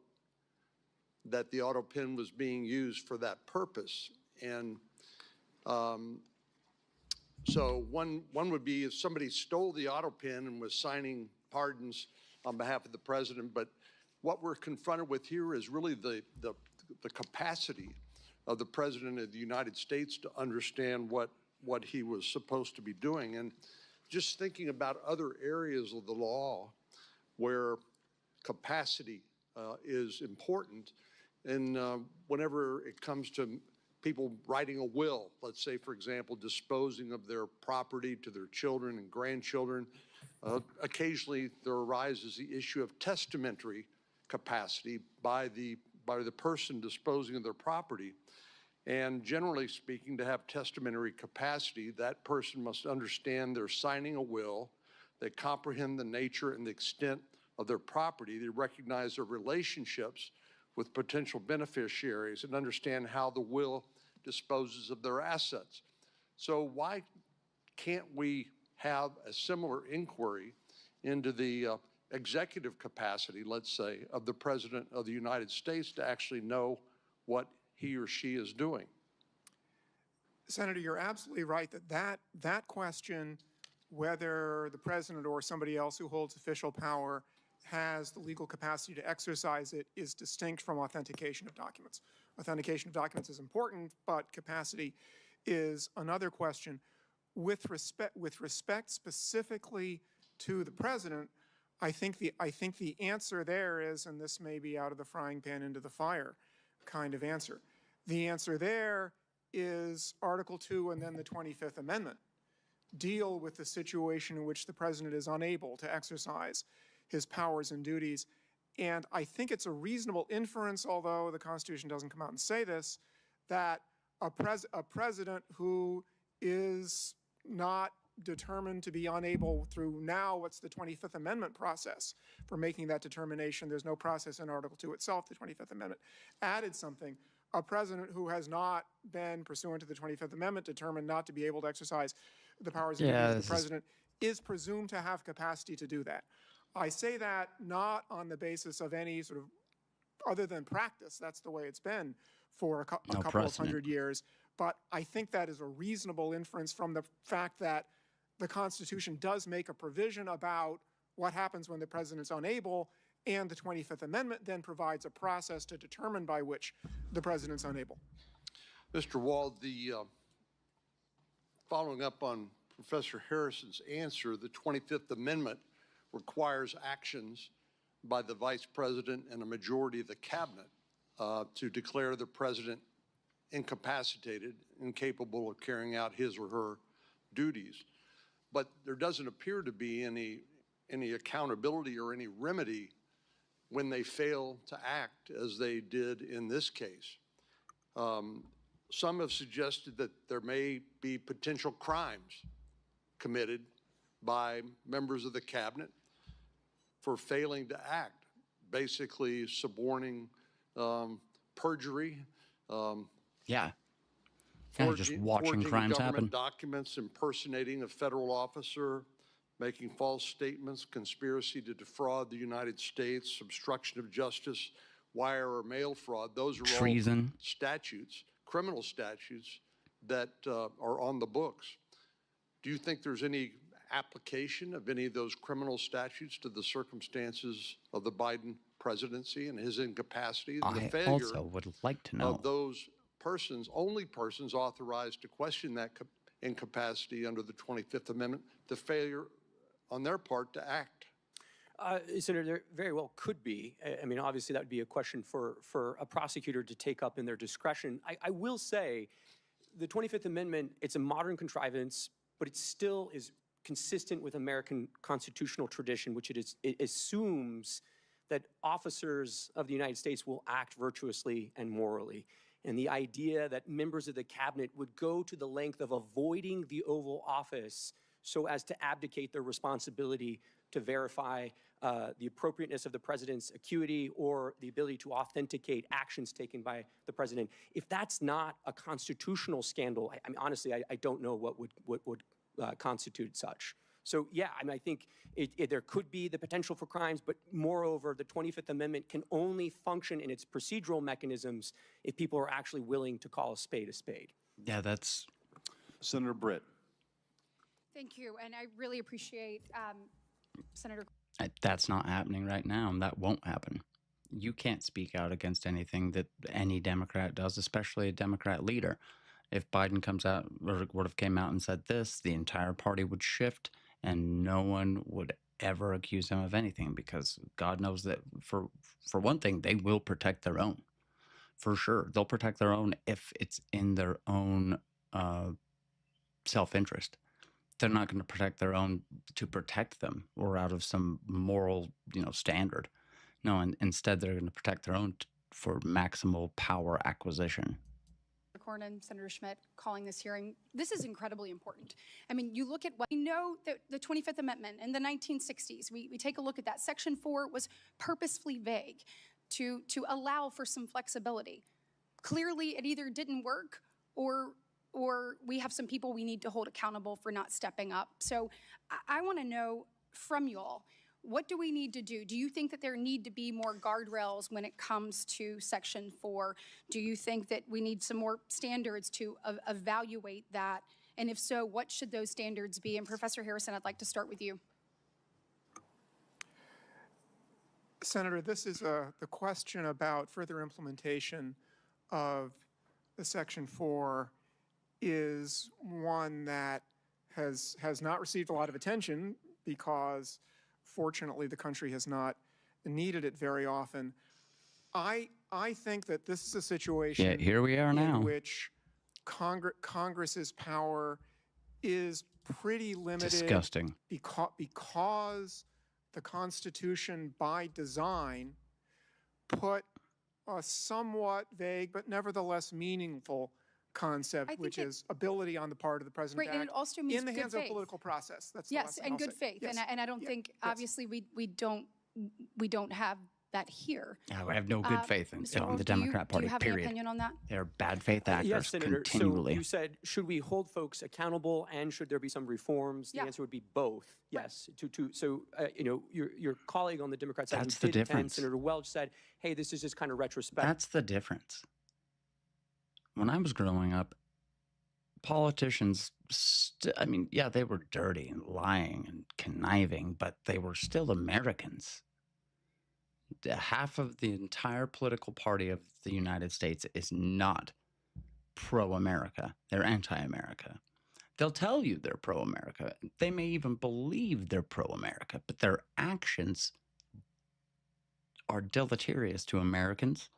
that the auto pen was being used for that purpose? And so one would be if somebody stole the auto pen and was signing pardons on behalf of the president. But what we're confronted with here is really the capacity of the president of the United States to understand what he was supposed to be doing. And just thinking about other areas of the law where capacity is important, and whenever it comes to people writing a will, let's say, for example, disposing of their property to their children and grandchildren, occasionally there arises the issue of testamentary capacity by the person disposing of their property. And generally speaking, to have testamentary capacity, that person must understand they're signing a will, they comprehend the nature and the extent of their property, they recognize their relationships with potential beneficiaries, and understand how the will disposes of their assets. So why can't we have a similar inquiry into the executive capacity, let's say, of the President of the United States to actually know what he or she is doing? Senator, you're absolutely right that question, whether the president or somebody else who holds official power has the legal capacity to exercise it, is distinct from authentication of documents. Authentication of documents is important, but capacity is another question. With respect specifically to the president, I think the answer there is, and this may be out of the frying pan into the fire kind of answer. The answer there is Article 2 and then the 25th Amendment deal with the situation in which the president is unable to exercise his powers and duties. And I think it's a reasonable inference, although the Constitution doesn't come out and say this, that a president who is not determined to be unable through now what's the 25th Amendment process for making that determination. There's no process in Article 2 itself. The 25th Amendment added something. A president who has not been, pursuant to the 25th Amendment, determined not to be able to exercise the powers and duties of the president is presumed to have capacity to do that. I say that not on the basis of any sort of, other than practice, that's the way it's been for a couple of hundred years, but I think that is a reasonable inference from the fact that the Constitution does make a provision about what happens when the president's unable, and the 25th Amendment then provides a process to determine by which the president's unable. Mr. Wald, following up on Professor Harrison's answer, the 25th Amendment requires actions by the Vice President and a majority of the Cabinet to declare the President incapacitated, incapable of carrying out his or her duties. But there doesn't appear to be any accountability or any remedy when they fail to act as they did in this case. Some have suggested that there may be potential crimes committed by members of the cabinet for failing to act, basically suborning perjury, Yeah, just watching forging crimes government happen. documents, impersonating a federal officer, making false statements, conspiracy to defraud the United States, obstruction of justice, wire or mail fraud. Those are Treason. all statutes, criminal statutes that are on the books. Do you think there's any application of any of those criminal statutes to the circumstances of the Biden presidency and his incapacity? And the I failure also would like to know. of those persons, only persons authorized to question that incapacity under the 25th Amendment, the failure on their part to act? Senator, there very well could be. I mean, obviously, that would be a question for a prosecutor to take up in their discretion. I will say the 25th Amendment, it's a modern contrivance, but it still is consistent with American constitutional tradition, which it assumes that officers of the United States will act virtuously and morally. And the idea that members of the cabinet would go to the length of avoiding the Oval Office so as to abdicate their responsibility to verify the appropriateness of the president's acuity or the ability to authenticate actions taken by the president. If that's not a constitutional scandal, I mean, honestly, I don't know what would constitute such. So yeah, I mean, I think there could be the potential for crimes, but moreover, the 25th Amendment can only function in its procedural mechanisms if people are actually willing to call a spade a spade. Yeah, that's Senator Britt. Thank you, and I really appreciate Senator. That's not happening right now, and that won't happen. You can't speak out against anything that any Democrat does, especially a Democrat leader. If Biden comes out or would have came out and said this, the entire party would shift, and no one would ever accuse him of anything, because God knows that for one thing, they will protect their own. For sure, they'll protect their own if it's in their own self-interest. They're not going to protect their own to protect them or out of some moral, standard. No, and instead they're going to protect their own for maximal power acquisition. Cornyn, Senator Schmidt, calling this hearing. This is incredibly important. I mean, you look at what we know, that the 25th Amendment in the 1960s, we take a look at that. Section 4 was purposefully vague to allow for some flexibility. Clearly, it either didn't work or we have some people we need to hold accountable for not stepping up. So I want to know from you all, what do we need to do? Do you think that there need to be more guardrails when it comes to Section 4? Do you think that we need some more standards to evaluate that? And if so, what should those standards be? And Professor Harrison, I'd like to start with you. Senator, this is the question about further implementation of the Section 4 is one that has not received a lot of attention because, fortunately, the country has not needed it very often. I think that this is a situation here we are now, in which Congress's power is pretty limited. Disgusting. Because the Constitution, by design, put a somewhat vague but nevertheless meaningful concept, which is ability on the part of the president right, to act and it also means in the good hands of faith. a political process. That's the yes, lesson and I'll good say. faith. Yes. And I don't think obviously we don't have that here. I have no good faith in the Democrat Party. Do you have period. an opinion on that? They're bad faith actors Yes, Senator. continually. So you said, should we hold folks accountable and should there be some reforms? The answer would be both. Yes. So your colleague on the Democrat side, That's who the did attend, difference. Senator Welch, said, "Hey, this is just kind of retrospective." That's the difference. When I was growing up, politicians, they were dirty and lying and conniving, but they were still Americans. Half of the entire political party of the United States is not pro-America. They're anti-America. They'll tell you they're pro-America. They may even believe they're pro-America, but their actions are deleterious to Americans,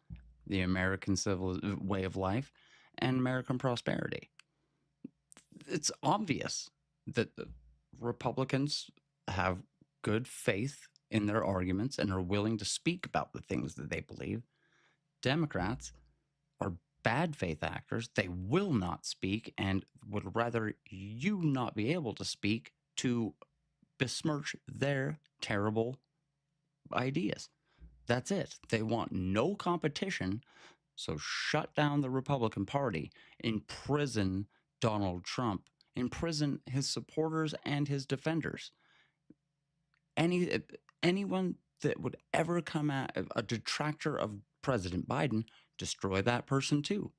the American civil way of life, and American prosperity. It's obvious that the Republicans have good faith in their arguments and are willing to speak about the things that they believe. Democrats are bad faith actors. They will not speak and would rather you not be able to speak to besmirch their terrible ideas. That's it. They want no competition. So shut down the Republican Party, imprison Donald Trump, imprison his supporters and his defenders. Anyone that would ever come at a detractor of President Biden, destroy that person too.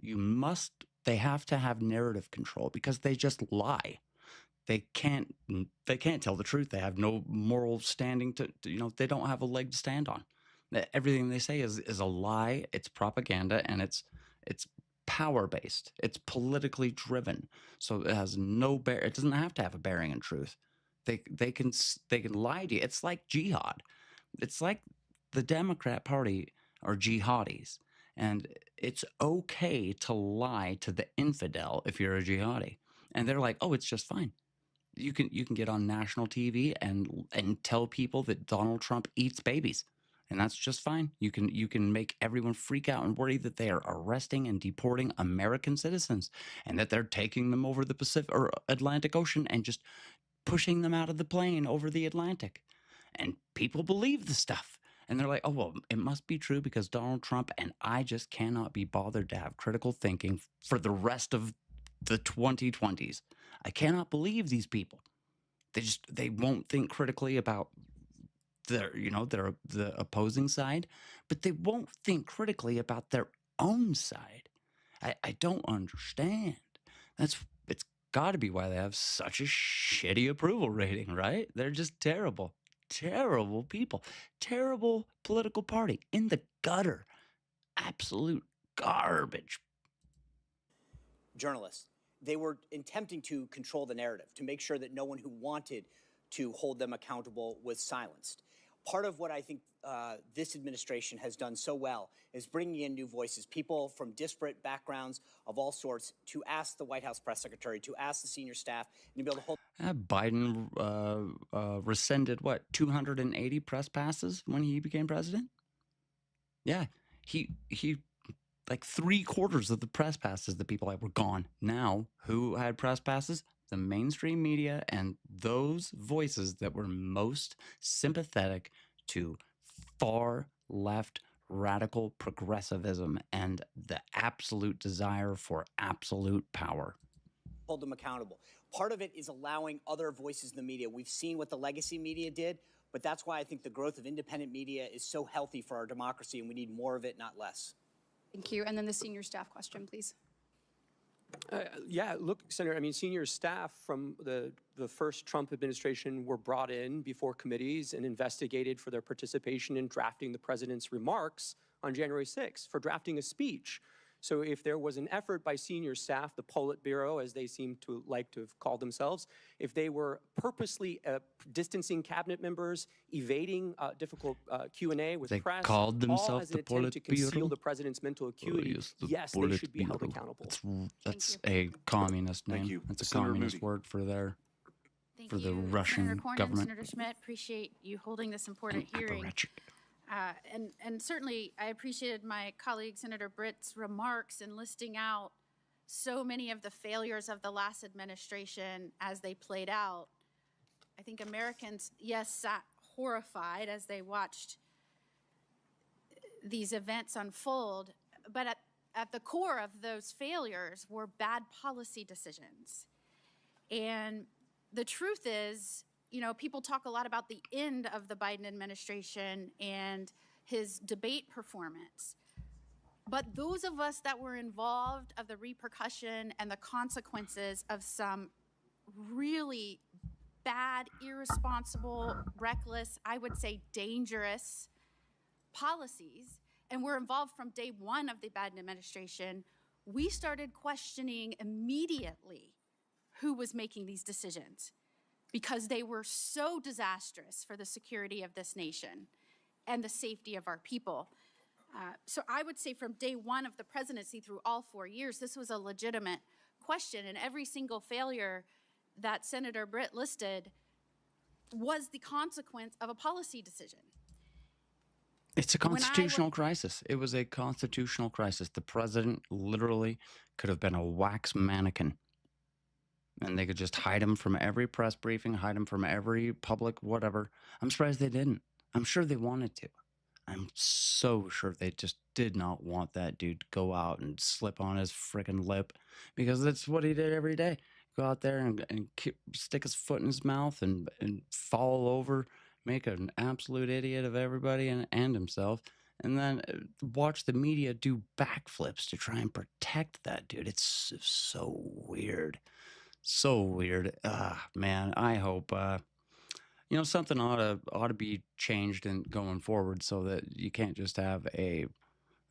They have to have narrative control because they just lie. They can't tell the truth. They have no moral standing to they don't have a leg to stand on. Everything they say is a lie. It's propaganda, and it's power based. It's politically driven. So it has it doesn't have to have a bearing in truth. They can lie to you. It's like jihad. It's like the Democrat Party are jihadis, and it's okay to lie to the infidel if you're a jihadi. And they're like, oh, it's just fine. You can get on national TV and tell people that Donald Trump eats babies, and that's just fine. You can make everyone freak out and worry that they are arresting and deporting American citizens, and that they're taking them over the Pacific or Atlantic Ocean and just pushing them out of the plane over the Atlantic. And people believe the stuff. And they're like, oh, well, it must be true because Donald Trump, and I just cannot be bothered to have critical thinking for the rest of the 2020s. I cannot believe these people. They won't think critically about the opposing side, but they won't think critically about their own side. I don't understand. It's got to be why they have such a shitty approval rating, right? They're just terrible people, terrible political party in the gutter, absolute garbage. Journalists, they were attempting to control the narrative, to make sure that no one who wanted to hold them accountable was silenced. Part of what I think this administration has done so well is bringing in new voices, people from disparate backgrounds of all sorts, to ask the White House press secretary, to ask the senior staff, and to be able to hold. Biden rescinded, 280 press passes when he became president? Yeah, he like 3/4 of the press passes that people had were gone. Now, who had press passes? The mainstream media and those voices that were most sympathetic to far left radical progressivism and the absolute desire for absolute power. Hold them accountable. Part of it is allowing other voices in the media. We've seen what the legacy media did, but that's why I think the growth of independent media is so healthy for our democracy, and we need more of it, not less. Thank you. And then the senior staff question, please. Yeah, look, Senator, I mean, senior staff from the first Trump administration were brought in before committees and investigated for their participation in drafting the president's remarks on January 6th, for drafting a speech. So if there was an effort by senior staff, the Politburo, as they seem to like to have called themselves, if they were purposely distancing cabinet members, evading difficult Q&A with press, called themselves all as an attempt to conceal the president's mental acuity, yes, they should be held accountable. That's a communist name. That's a communist word for the Russian Senator Cornyn, government. Senator Schmidt, appreciate you holding this important hearing. And certainly, I appreciated my colleague, Senator Britt's remarks in listing out so many of the failures of the last administration as they played out. I think Americans, yes, sat horrified as they watched these events unfold, but at the core of those failures were bad policy decisions. And the truth is, people talk a lot about the end of the Biden administration and his debate performance. But those of us that were involved of the repercussion and the consequences of some really bad, irresponsible, reckless, I would say dangerous policies, and were involved from day one of the Biden administration, we started questioning immediately who was making these decisions, because they were so disastrous for the security of this nation and the safety of our people. So I would say from day one of the presidency through all 4 years, this was a legitimate question, and every single failure that Senator Britt listed was the consequence of a policy decision. It's a constitutional crisis. It was a constitutional crisis. The president literally could have been a wax mannequin, and they could just hide him from every press briefing, hide him from every public whatever. I'm surprised they didn't. I'm sure they wanted to. I'm so sure they just did not want that dude to go out and slip on his freaking lip, because that's what he did every day. Go out there and stick his foot in his mouth and fall over, make an absolute idiot of everybody and himself, and then watch the media do backflips to try and protect that dude. It's so weird. So weird. Man, I hope something ought to be changed and going forward, so that you can't just have a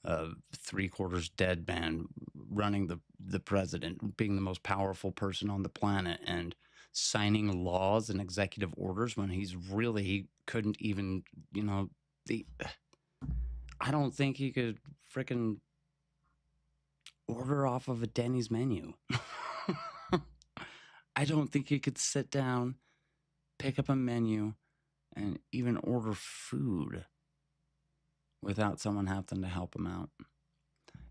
3/4 dead man running the president, being the most powerful person on the planet and signing laws and executive orders when he couldn't even, I don't think he could frickin' order off of a Denny's menu. I don't think he could sit down, pick up a menu, and even order food without someone having to help him out.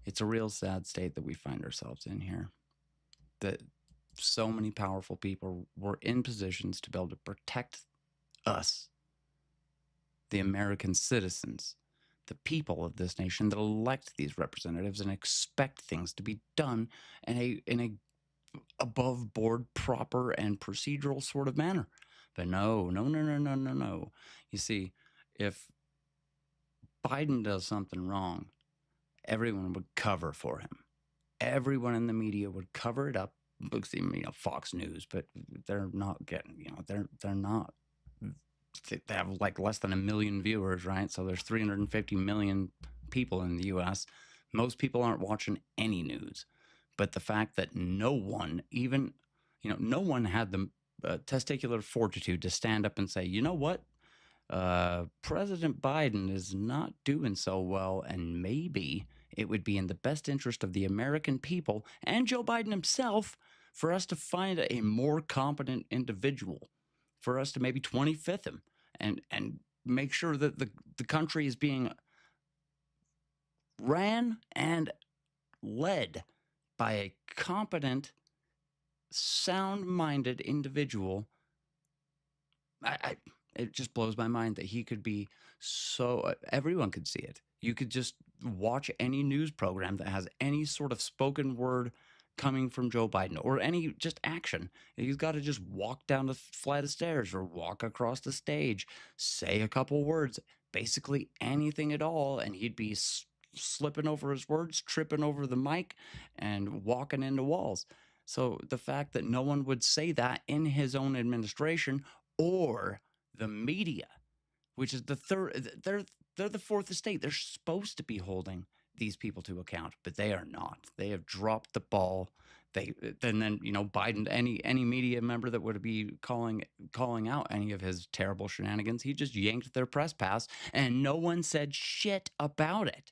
It's a real sad state that we find ourselves in here, that so many powerful people were in positions to be able to protect us, the American citizens, the people of this nation that elect these representatives and expect things to be done in a above board, proper and procedural sort of manner. But no. You see, if Biden does something wrong, everyone would cover for him. Everyone in the media would cover it up. Fox News, but they're not getting, they're not. They have like less than 1 million viewers, right? So there's 350 million people in the U.S. Most people aren't watching any news. But the fact that no one had the testicular fortitude to stand up and say, you know what? President Biden is not doing so well, and maybe it would be in the best interest of the American people and Joe Biden himself for us to find a more competent individual, for us to maybe 25th him and make sure that the country is being ran and led by a competent, sound-minded individual. It just blows my mind that he could be so, everyone could see it. You could just watch any news program that has any sort of spoken word coming from Joe Biden or any just action. He's got to just walk down the flight of stairs or walk across the stage, say a couple words, basically anything at all, and he'd be slipping over his words, tripping over the mic, and walking into walls. So the fact that no one would say that in his own administration, or the media, which is the third, they're the fourth estate. They're supposed to be holding these people to account, but they are not. They have dropped the ball. Biden, any media member that would be calling out any of his terrible shenanigans, he just yanked their press pass, and no one said shit about it.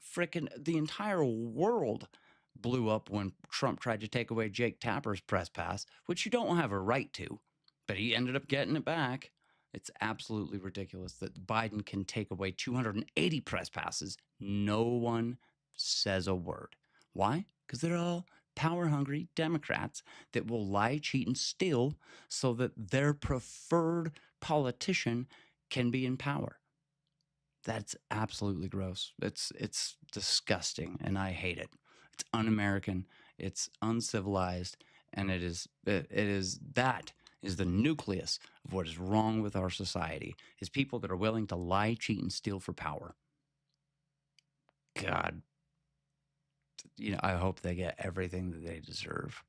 Frickin' the entire world blew up when Trump tried to take away Jake Tapper's press pass, which you don't have a right to, but he ended up getting it back. It's absolutely ridiculous that Biden can take away 280 press passes. No one says a word. Why? Because they're all power-hungry Democrats that will lie, cheat, and steal so that their preferred politician can be in power. That's absolutely gross. It's disgusting, and I hate it. It's un-American. It's uncivilized, and that is the nucleus of what is wrong with our society, is people that are willing to lie, cheat, and steal for power. God, I hope they get everything that they deserve.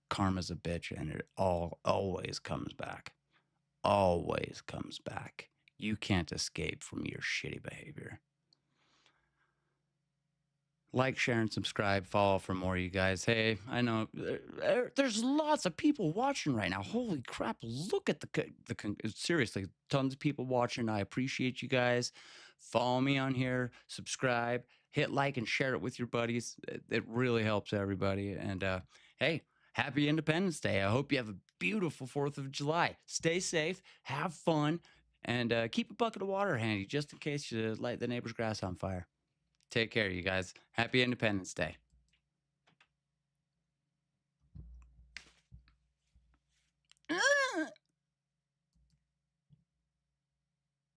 Karma's a bitch, and it always comes back. Always comes back. You can't escape from your shitty behavior. Like, share, and subscribe. Follow for more, you guys. Hey, I know there's lots of people watching right now. Holy crap! Look at seriously, tons of people watching. I appreciate you guys. Follow me on here. Subscribe. Hit like and share it with your buddies. It really helps everybody. And hey, happy Independence Day. I hope you have a beautiful 4th of July. Stay safe. Have fun. And keep a bucket of water handy just in case you light the neighbor's grass on fire. Take care, you guys. Happy Independence Day.